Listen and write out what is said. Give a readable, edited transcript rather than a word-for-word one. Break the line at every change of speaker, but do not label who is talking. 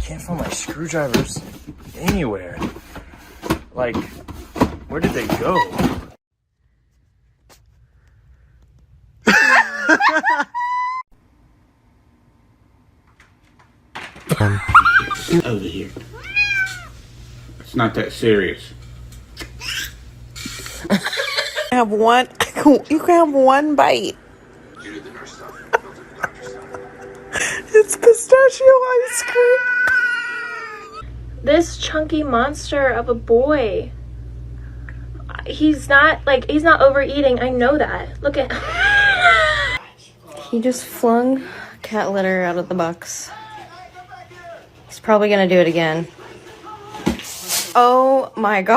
can't find my screwdrivers anywhere. Like, where did they go?
Over here. It's not that serious.
Have one. You can have one bite. It's pistachio ice cream.
This chunky monster of a boy. He's not overeating. I know that. Look at. He just flung cat litter out of the box. He's probably gonna do it again. Oh my god.